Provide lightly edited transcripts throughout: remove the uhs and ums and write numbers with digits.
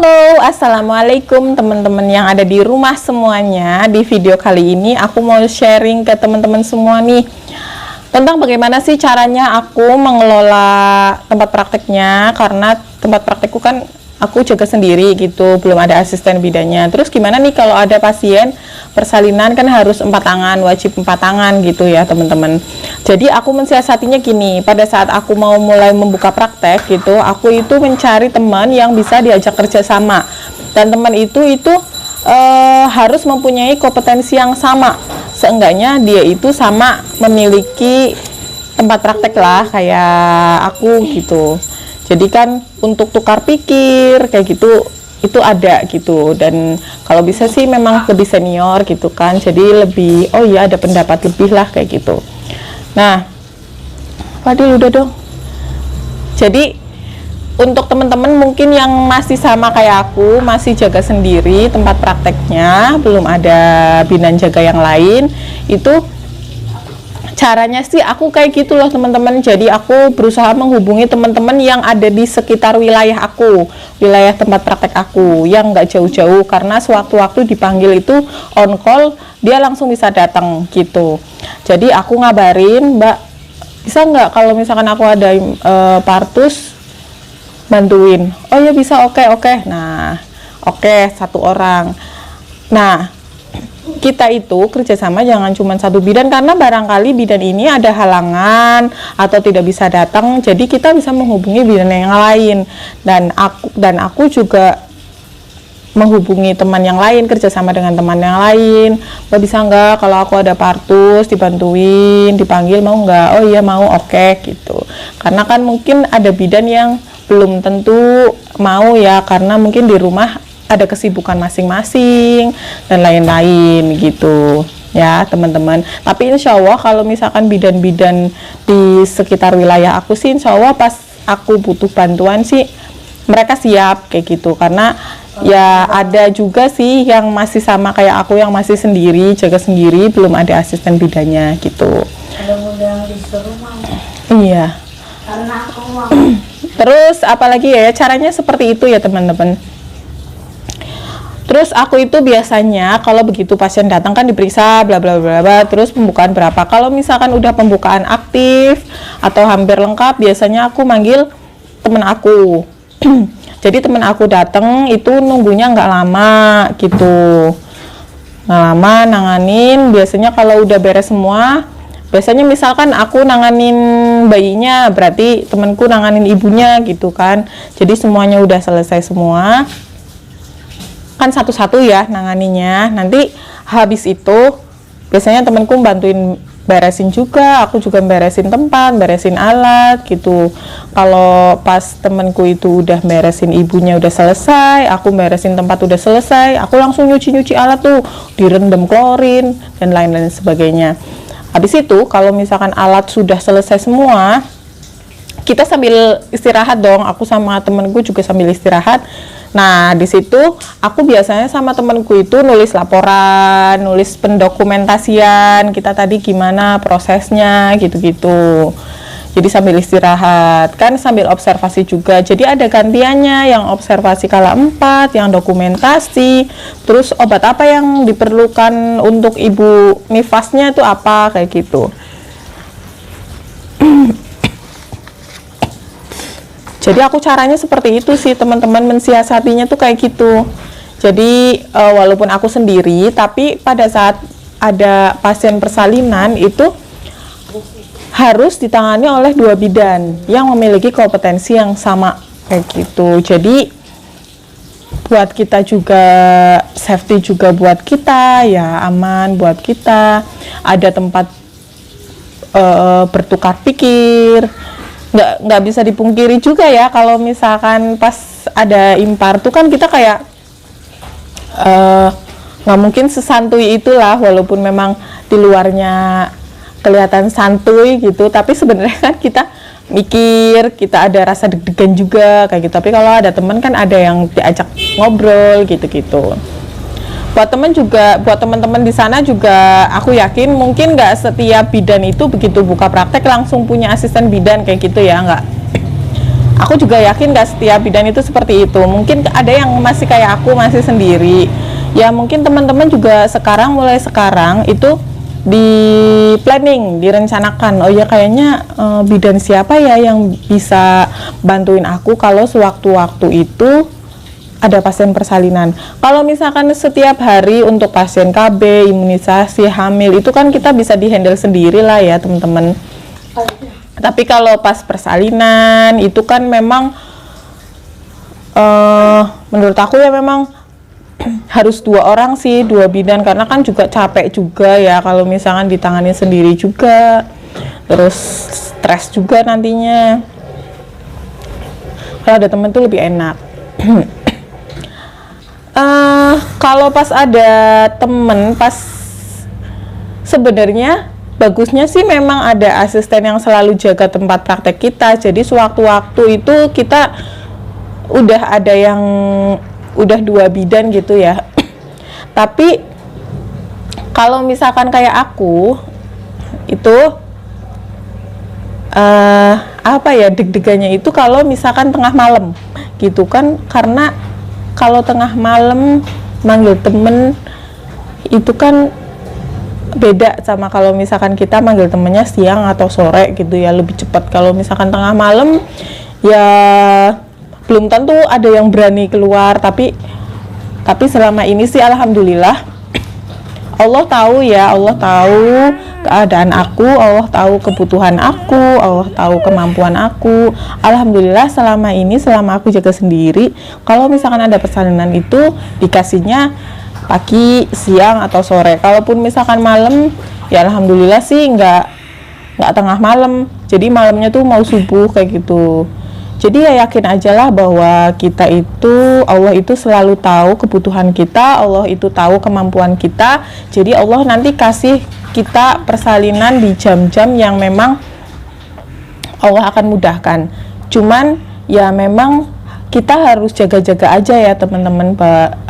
Halo, assalamualaikum teman-teman yang ada di rumah semuanya. Di video kali ini aku mau sharing ke teman-teman semua nih tentang bagaimana sih caranya aku mengelola tempat prakteknya, karena tempat praktekku kan aku jaga sendiri gitu, belum ada asisten bidannya. Terus gimana nih kalau ada pasien persalinan, kan harus 4 tangan, wajib 4 tangan gitu ya teman-teman. Jadi aku mensiasatinya gini, pada saat aku mau mulai membuka praktek gitu, aku itu mencari teman yang bisa diajak kerja sama, dan teman itu harus mempunyai kompetensi yang sama. Seenggaknya dia itu sama memiliki tempat praktek lah kayak aku gitu. Jadi kan untuk tukar pikir kayak gitu itu ada gitu, dan kalau bisa sih memang lebih senior gitu kan, jadi lebih oh iya ada pendapat lebih lah kayak gitu. Nah, Fadil udah dong. Jadi untuk teman-teman mungkin yang masih sama kayak aku, masih jaga sendiri tempat prakteknya, belum ada bidan jaga yang lain, itu caranya sih aku kayak gitu loh teman-teman. Jadi aku berusaha menghubungi teman-teman yang ada di sekitar wilayah aku, wilayah tempat praktek aku yang nggak jauh-jauh, karena sewaktu-waktu dipanggil itu on call dia langsung bisa datang gitu. Jadi aku ngabarin, Mbak bisa nggak kalau misalkan aku ada partus bantuin. Oh ya bisa, oke. Nah oke, 1 orang. Nah kita itu kerjasama jangan cuma 1 bidan, karena barangkali bidan ini ada halangan atau tidak bisa datang, jadi kita bisa menghubungi bidan yang lain, dan aku juga menghubungi teman yang lain, kerjasama dengan teman yang lain. Mbak bisa nggak kalau aku ada partus dibantuin, dipanggil mau nggak? Oh iya mau, oke gitu. Karena kan mungkin ada bidan yang belum tentu mau ya, karena mungkin di rumah ada kesibukan masing-masing dan lain-lain gitu ya teman-teman. Tapi insya Allah kalau misalkan bidan-bidan di sekitar wilayah aku sih, insya Allah pas aku butuh bantuan sih mereka siap kayak gitu, karena ya ada juga sih yang masih sama kayak aku, yang masih sendiri, jaga sendiri, belum ada asisten bidannya gitu. Mudah-mudahan disuruh mau. Iya. Karena aku mau. Terus apalagi ya, caranya seperti itu ya teman-teman. Terus aku itu biasanya kalau begitu pasien datang kan diperiksa bla bla bla bla, terus pembukaan berapa. Kalau misalkan udah pembukaan aktif atau hampir lengkap, biasanya aku manggil temen aku. Jadi temen aku datang itu nunggunya nggak lama gitu, nggak lama nanganin. Biasanya kalau udah beres semua, biasanya misalkan aku nanganin bayinya, berarti temenku nanganin ibunya gitu kan. Jadi semuanya udah selesai semua, kan satu-satu ya nanganinya. Nanti habis itu biasanya temenku bantuin beresin juga, aku juga beresin tempat, beresin alat gitu. Kalau pas temenku itu udah beresin ibunya udah selesai, aku beresin tempat udah selesai, aku langsung nyuci alat tuh, direndam klorin dan lain-lain sebagainya. Habis itu kalau misalkan alat sudah selesai semua, kita sambil istirahat dong, aku sama temenku juga sambil istirahat. Nah di situ aku biasanya sama temenku itu nulis laporan, nulis pendokumentasian kita tadi gimana prosesnya gitu-gitu. Jadi sambil istirahat kan sambil observasi juga, jadi ada gantiannya, yang observasi kala 4, yang dokumentasi, terus obat apa yang diperlukan untuk ibu nifasnya itu apa kayak gitu. Jadi aku caranya seperti itu sih teman-teman, mensiasatinya tuh kayak gitu. Jadi walaupun aku sendiri, tapi pada saat ada pasien persalinan itu harus ditangani oleh 2 bidan yang memiliki kompetensi yang sama kayak gitu. Jadi buat kita juga safety, juga buat kita ya aman, buat kita ada tempat bertukar pikir. Nggak bisa dipungkiri juga ya kalau misalkan pas ada impar tuh kan kita kayak nggak mungkin sesantuy itulah, walaupun memang di luarnya kelihatan santuy gitu, tapi sebenarnya kan kita mikir, kita ada rasa deg-degan juga kayak gitu. Tapi kalau ada teman kan ada yang diajak ngobrol gitu-gitu. Buat teman-teman di sana juga aku yakin mungkin nggak setiap bidan itu begitu buka praktek langsung punya asisten bidan kayak gitu ya, nggak. Aku juga yakin gak setiap bidan itu seperti itu. Mungkin ada yang masih kayak aku, masih sendiri. Ya mungkin teman-teman juga mulai sekarang itu di planning, direncanakan. Oh ya kayaknya bidan siapa ya yang bisa bantuin aku kalau sewaktu-waktu itu ada pasien persalinan. Kalau misalkan setiap hari untuk pasien KB, imunisasi, hamil, itu kan kita bisa dihandle sendiri lah ya teman-teman. Tapi kalau pas persalinan itu kan memang menurut aku ya memang harus 2 orang sih, 2 bidan, karena kan juga capek juga ya kalau misalkan ditangani sendiri juga, terus stres juga nantinya. Kalau ada temen tuh lebih enak. Kalau pas ada temen, sebenarnya bagusnya sih memang ada asisten yang selalu jaga tempat praktek kita. Jadi sewaktu-waktu itu kita udah 2 bidan gitu ya. Tapi kalau misalkan kayak aku itu deg-degannya itu kalau misalkan tengah malam gitu kan, karena kalau tengah malam manggil temen itu kan beda sama kalau misalkan kita manggil temennya siang atau sore gitu ya, lebih cepat. Kalau misalkan tengah malam ya belum tentu ada yang berani keluar, tapi selama ini sih alhamdulillah Allah tahu keadaan aku, Allah tahu kebutuhan aku, Allah tahu kemampuan aku. Alhamdulillah selama aku jaga sendiri, kalau misalkan ada persalinan itu dikasihnya pagi, siang atau sore. Kalaupun misalkan malam, ya alhamdulillah sih nggak tengah malam. Jadi malamnya tuh mau subuh kayak gitu. Jadi ya yakin aja lah bahwa Allah itu selalu tahu kebutuhan kita, Allah itu tahu kemampuan kita. Jadi Allah nanti kasih kita persalinan di jam-jam yang memang Allah akan mudahkan. Cuman ya memang kita harus jaga-jaga aja ya teman-teman,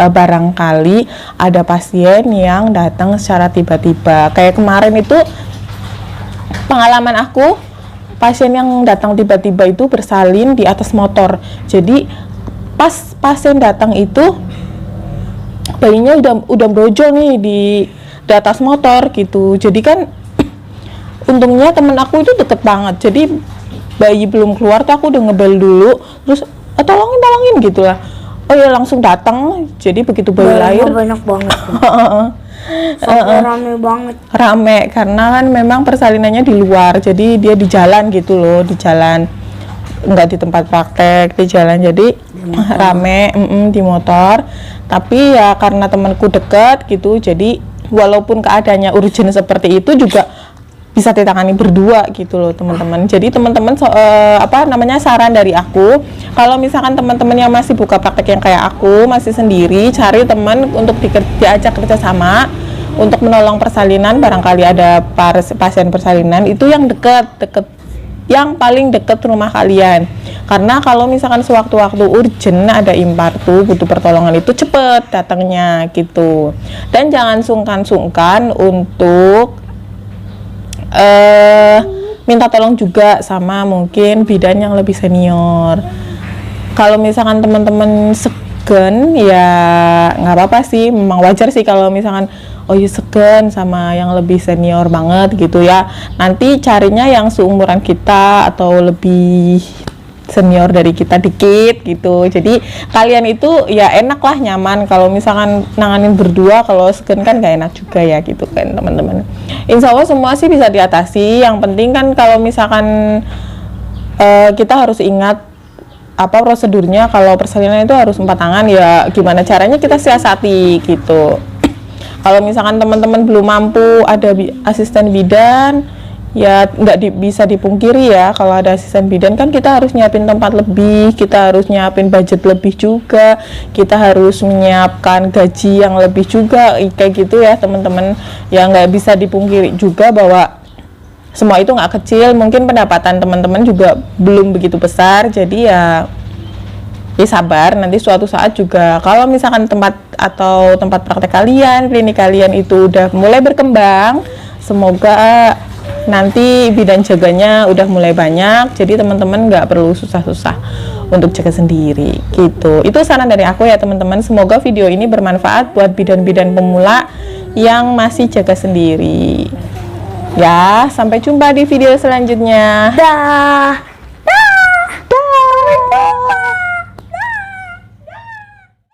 barangkali ada pasien yang datang secara tiba-tiba. Kayak kemarin itu pengalaman aku, pasien yang datang tiba-tiba itu bersalin di atas motor. Jadi pas pasien datang itu bayinya udah brojol nih di atas motor gitu. Jadi kan untungnya temen aku itu deket banget. Jadi bayi belum keluar tuh aku udah ngebel dulu, terus tolongin gitu lah. Oh ya langsung datang. Jadi begitu bayi lahir banyak banget. Rame banget. Rame karena kan memang persalinannya di luar, jadi dia di jalan gitu loh, di jalan, nggak di tempat praktek, di jalan. Jadi rame di motor. Tapi ya karena temanku deket gitu, jadi walaupun keadaannya urgent seperti itu juga bisa ditangani berdua gitu loh teman-teman. Jadi teman-teman saran dari aku, kalau misalkan teman-teman yang masih buka praktek yang kayak aku, masih sendiri, cari teman untuk diajak kerjasama untuk menolong persalinan. Barangkali ada pasien persalinan itu yang yang paling dekat rumah kalian, karena kalau misalkan sewaktu-waktu urgent ada impartu butuh pertolongan itu cepet datangnya gitu. Dan jangan sungkan-sungkan untuk minta tolong juga sama mungkin bidan yang lebih senior. Kalau misalkan teman-teman segan ya nggak apa-apa sih, memang wajar sih kalau misalkan segan sama yang lebih senior banget gitu ya. Nanti carinya yang seumuran kita atau lebih senior dari kita dikit gitu. Jadi kalian itu ya enak lah, nyaman. Kalau misalkan nanganin berdua, kalau segan kan gak enak juga ya gitu kan teman-teman. Insya Allah semua sih bisa diatasi. Yang penting kan kalau misalkan kita harus ingat prosedurnya. Kalau persalinan itu harus 4 tangan, ya gimana caranya kita siasati gitu. Kalau misalkan teman-teman belum mampu ada asisten bidan, ya nggak bisa dipungkiri ya, kalau ada asisten bidan kan kita harus nyiapin tempat lebih, kita harus nyiapin budget lebih juga, kita harus menyiapkan gaji yang lebih juga, kayak gitu ya teman-teman. Ya nggak bisa dipungkiri juga bahwa semua itu nggak kecil. Mungkin pendapatan teman-teman juga belum begitu besar, jadi ya sabar, nanti suatu saat juga kalau misalkan tempat praktek kalian, klinik kalian itu udah mulai berkembang, semoga nanti bidan jaganya udah mulai banyak, jadi teman-teman nggak perlu susah-susah untuk jaga sendiri gitu. Itu saran dari aku ya teman-teman. Semoga video ini bermanfaat buat bidan-bidan pemula yang masih jaga sendiri. Ya, sampai jumpa di video selanjutnya. Dah.